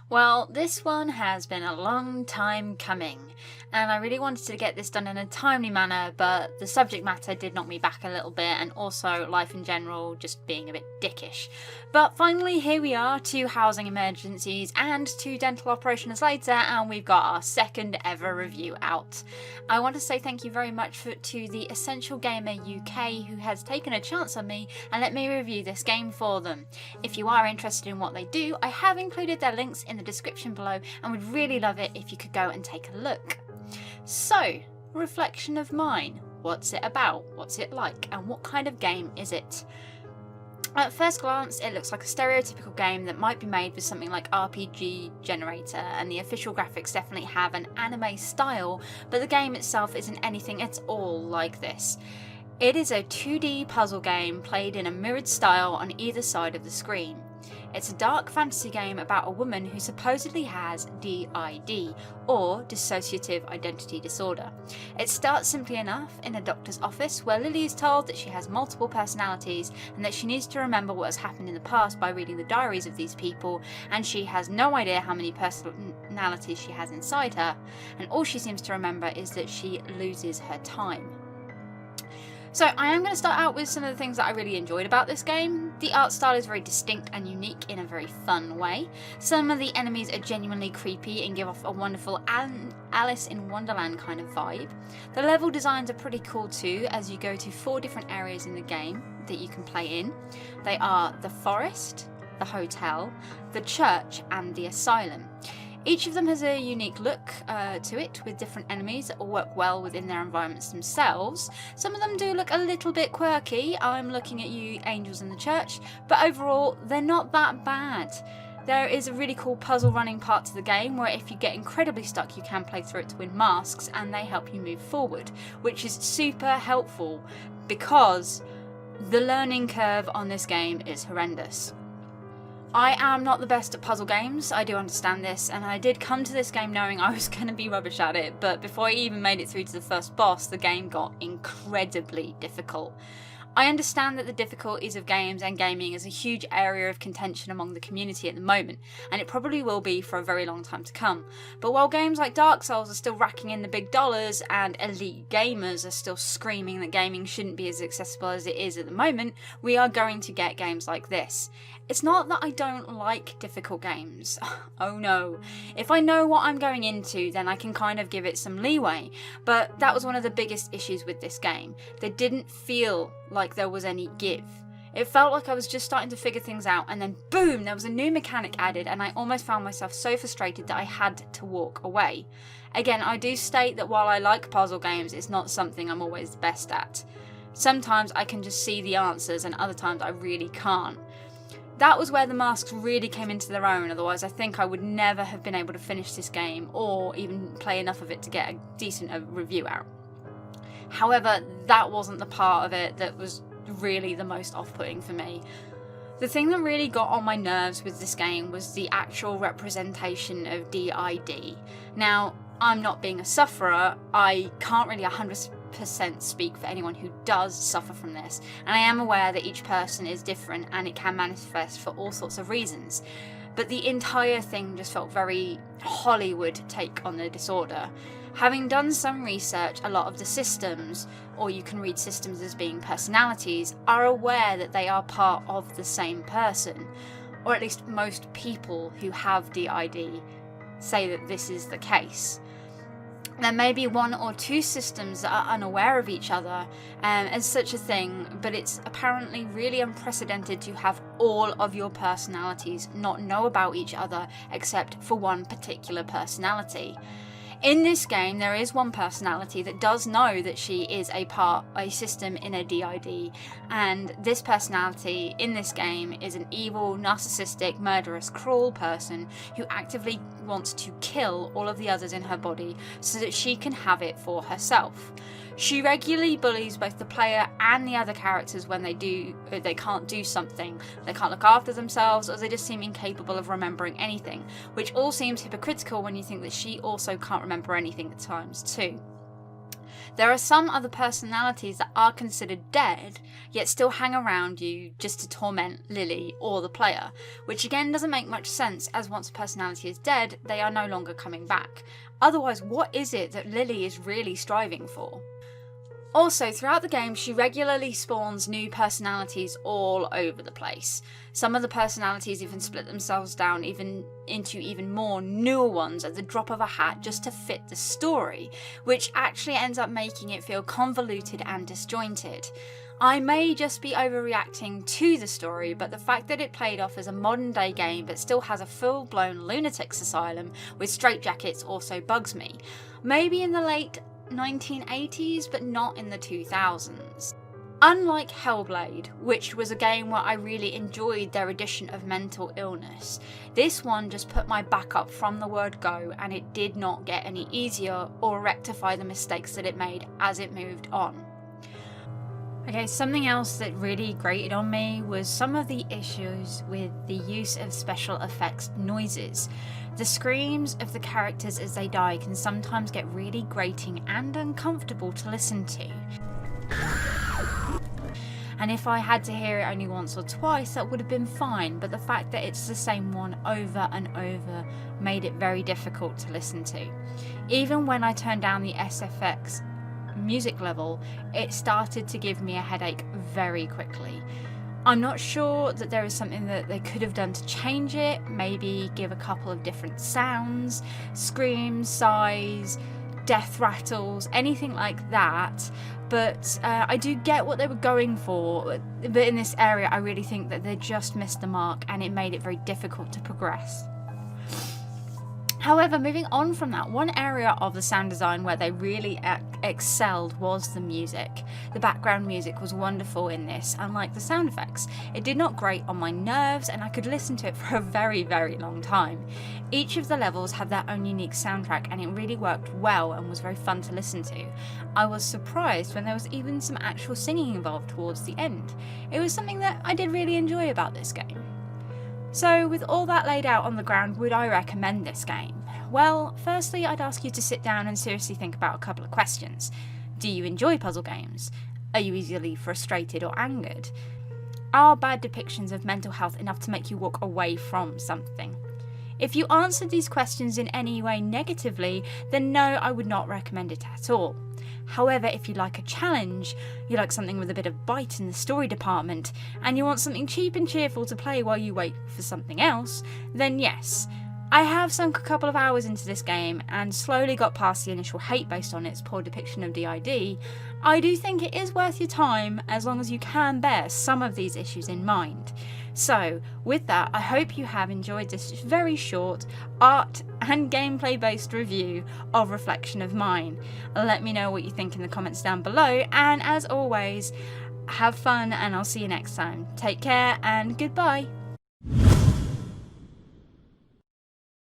Well, this one has been a long time coming, and I really wanted to get this done in a timely manner, but the subject matter did knock me back a little bit, and also life in general just being a bit dickish. But finally, here we are, 2 housing emergencies and 2 dental operations later, and we've got our second ever review out. I want to say thank you very much to the Essential Gamer UK, who has taken a chance on me and let me review this game for them. If you are interested in what they do, I have included their links in the description below and would really love it if you could go and take a look. So, reflection of mine. What's it about? What's it like? And what kind of game is it? At first glance, it looks like a stereotypical game that might be made with something like RPG Generator, and the official graphics definitely have an anime style, but the game itself isn't anything at all like this. It is a 2D puzzle game played in a mirrored style on either side of the screen. It's a dark fantasy game about a woman who supposedly has DID, or Dissociative Identity Disorder. It starts simply enough in a doctor's office where Lily is told that she has multiple personalities and that she needs to remember what has happened in the past by reading the diaries of these people, and she has no idea how many personalities she has inside her, and all she seems to remember is that she loses her time. So I am going to start out with some of the things that I really enjoyed about this game. The art style is very distinct and unique in a very fun way. Some of the enemies are genuinely creepy and give off a wonderful Alice in Wonderland kind of vibe. The level designs are pretty cool too, as you go to 4 different areas in the game that you can play in. They are the forest, the hotel, the church and the asylum. Each of them has a unique look to it, with different enemies that all work well within their environments themselves. Some of them do look a little bit quirky. I'm looking at you, angels in the church, but overall they're not that bad. There is a really cool puzzle running part to the game where if you get incredibly stuck you can play through it to win masks, and they help you move forward, which is super helpful because the learning curve on this game is horrendous. I am not the best at puzzle games, I do understand this, and I did come to this game knowing I was going to be rubbish at it, but before I even made it through to the first boss, the game got incredibly difficult. I understand that the difficulties of games and gaming is a huge area of contention among the community at the moment, and it probably will be for a very long time to come. But while games like Dark Souls are still racking in the big dollars and elite gamers are still screaming that gaming shouldn't be as accessible as it is at the moment, we are going to get games like this. It's not that I don't like difficult games. Oh no. If I know what I'm going into, then I can kind of give it some leeway. But that was one of the biggest issues with this game. They didn't feel like there was any give. It felt like I was just starting to figure things out, and then boom, there was a new mechanic added, and I almost found myself so frustrated that I had to walk away. Again, I do state that while I like puzzle games, it's not something I'm always the best at. Sometimes I can just see the answers, and other times I really can't. That was where the masks really came into their own, otherwise I think I would never have been able to finish this game or even play enough of it to get a decent review out. However, that wasn't the part of it that was really the most off-putting for me. The thing that really got on my nerves with this game was the actual representation of DID. Now, I'm not being a sufferer, I can't really 100% speak for anyone who does suffer from this, and I am aware that each person is different and it can manifest for all sorts of reasons, but the entire thing just felt very Hollywood take on the disorder. Having done some research, a lot of the systems, or you can read systems as being personalities, are aware that they are part of the same person, or at least most people who have DID say that this is the case. There may be 1 or 2 systems that are unaware of each other as such a thing, but it's apparently really unprecedented to have all of your personalities not know about each other except for one particular personality. In this game, there is one personality that does know that she is a system in a DID, and this personality in this game is an evil, narcissistic, murderous, cruel person who actively wants to kill all of the others in her body so that she can have it for herself. She regularly bullies both the player and the other characters when they can't do something, they can't look after themselves, or they just seem incapable of remembering anything, which all seems hypocritical when you think that she also can't remember anything at times too. There are some other personalities that are considered dead, yet still hang around you just to torment Lily or the player, which again doesn't make much sense, as once a personality is dead, they are no longer coming back. Otherwise, what is it that Lily is really striving for? Also, throughout the game, she regularly spawns new personalities all over the place. Some of the personalities even split themselves down into even more newer ones at the drop of a hat just to fit the story, which actually ends up making it feel convoluted and disjointed. I may just be overreacting to the story, but the fact that it played off as a modern day game but still has a full-blown lunatics asylum with straitjackets also bugs me. Maybe in the late 1980s, but not in the 2000s. Unlike Hellblade, which was a game where I really enjoyed their addition of mental illness, this one just put my back up from the word go, and it did not get any easier or rectify the mistakes that it made as it moved on. Okay, something else that really grated on me was some of the issues with the use of special effects noises. The screams of the characters as they die can sometimes get really grating and uncomfortable to listen to. And if I had to hear it only once or twice, that would have been fine, but the fact that it's the same one over and over made it very difficult to listen to. Even when I turned down the SFX music level, it started to give me a headache very quickly. I'm not sure that there is something that they could have done to change it, maybe give a couple of different sounds, screams, sighs, death rattles, anything like that, but I do get what they were going for, but in this area I really think that they just missed the mark and it made it very difficult to progress. However, moving on from that, one area of the sound design where they really excelled was the music. The background music was wonderful in this, unlike the sound effects. It did not grate on my nerves and I could listen to it for a very, very long time. Each of the levels had their own unique soundtrack and it really worked well and was very fun to listen to. I was surprised when there was even some actual singing involved towards the end. It was something that I did really enjoy about this game. So with all that laid out on the ground, would I recommend this game? Well, firstly, I'd ask you to sit down and seriously think about a couple of questions. Do you enjoy puzzle games? Are you easily frustrated or angered? Are bad depictions of mental health enough to make you walk away from something? If you answered these questions in any way negatively, then no, I would not recommend it at all. However, if you like a challenge, you like something with a bit of bite in the story department, and you want something cheap and cheerful to play while you wait for something else, then yes. I have sunk a couple of hours into this game and slowly got past the initial hate based on its poor depiction of DID. I do think it is worth your time as long as you can bear some of these issues in mind. So, with that, I hope you have enjoyed this very short art and gameplay based review of Reflection of Mine. Let me know what you think in the comments down below, and as always, have fun and I'll see you next time. Take care and goodbye.